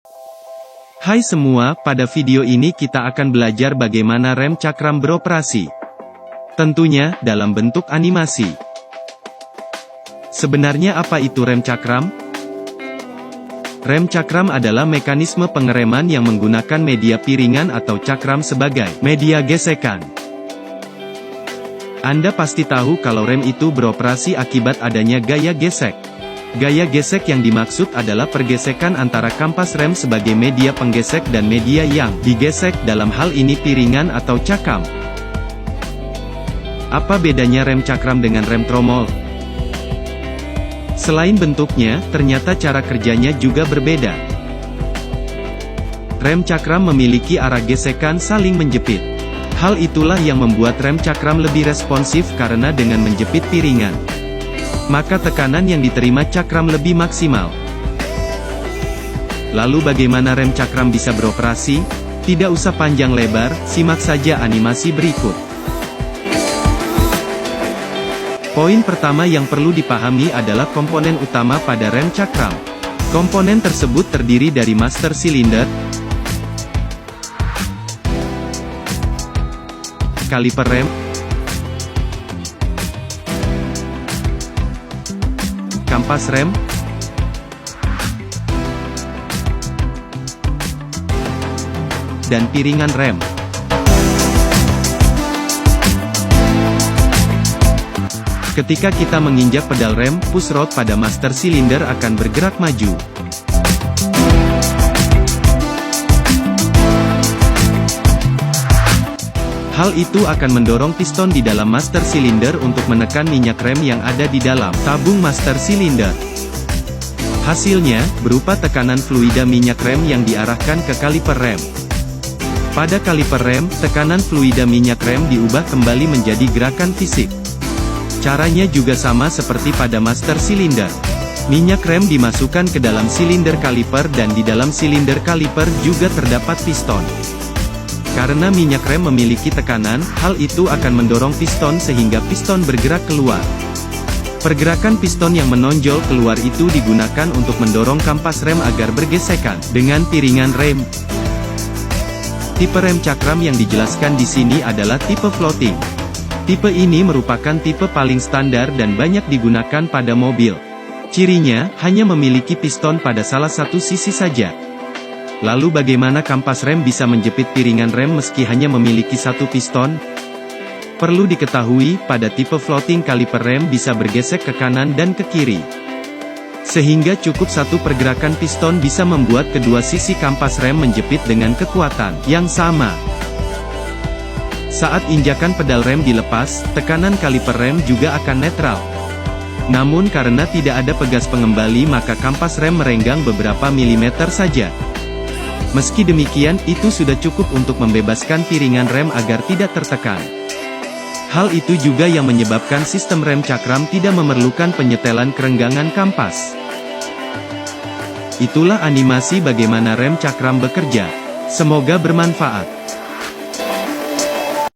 Hai semua, pada video ini kita akan belajar bagaimana rem cakram beroperasi. Tentunya, dalam bentuk animasi. Sebenarnya apa itu rem cakram? Rem cakram adalah mekanisme pengereman yang menggunakan media piringan atau cakram sebagai media gesekan. Anda pasti tahu kalau rem itu beroperasi akibat adanya gaya gesek. Gaya gesek yang dimaksud adalah pergesekan antara kampas rem sebagai media penggesek dan media yang digesek, dalam hal ini piringan atau cakram. Apa bedanya rem cakram dengan rem tromol? Selain bentuknya, ternyata cara kerjanya juga berbeda. Rem cakram memiliki arah gesekan saling menjepit. Hal itulah yang membuat rem cakram lebih responsif karena dengan menjepit piringan, maka tekanan yang diterima cakram lebih maksimal. Lalu bagaimana rem cakram bisa beroperasi? Tidak usah panjang lebar, simak saja animasi berikut. Poin pertama yang perlu dipahami adalah komponen utama pada rem cakram. Komponen tersebut terdiri dari master silinder, kaliper rem, kampas rem, dan piringan rem. Ketika kita menginjak pedal rem, push rod pada master silinder akan bergerak maju. Hal itu akan mendorong piston di dalam master silinder untuk menekan minyak rem yang ada di dalam tabung master silinder. Hasilnya, berupa tekanan fluida minyak rem yang diarahkan ke kaliper rem. Pada kaliper rem, tekanan fluida minyak rem diubah kembali menjadi gerakan fisik. Caranya juga sama seperti pada master silinder. Minyak rem dimasukkan ke dalam silinder kaliper dan di dalam silinder kaliper juga terdapat piston. Karena minyak rem memiliki tekanan, hal itu akan mendorong piston sehingga piston bergerak keluar. Pergerakan piston yang menonjol keluar itu digunakan untuk mendorong kampas rem agar bergesekan dengan piringan rem. Tipe rem cakram yang dijelaskan di sini adalah tipe floating. Tipe ini merupakan tipe paling standar dan banyak digunakan pada mobil. Cirinya, hanya memiliki piston pada salah satu sisi saja. Lalu bagaimana kampas rem bisa menjepit piringan rem meski hanya memiliki satu piston? Perlu diketahui, pada tipe floating kaliper rem bisa bergesek ke kanan dan ke kiri. Sehingga cukup satu pergerakan piston bisa membuat kedua sisi kampas rem menjepit dengan kekuatan yang sama. Saat injakan pedal rem dilepas, tekanan kaliper rem juga akan netral. Namun karena tidak ada pegas pengembali maka kampas rem merenggang beberapa milimeter saja. Meski demikian, itu sudah cukup untuk membebaskan piringan rem agar tidak tertekan. Hal itu juga yang menyebabkan sistem rem cakram tidak memerlukan penyetelan kerenggangan kampas. Itulah animasi bagaimana rem cakram bekerja. Semoga bermanfaat.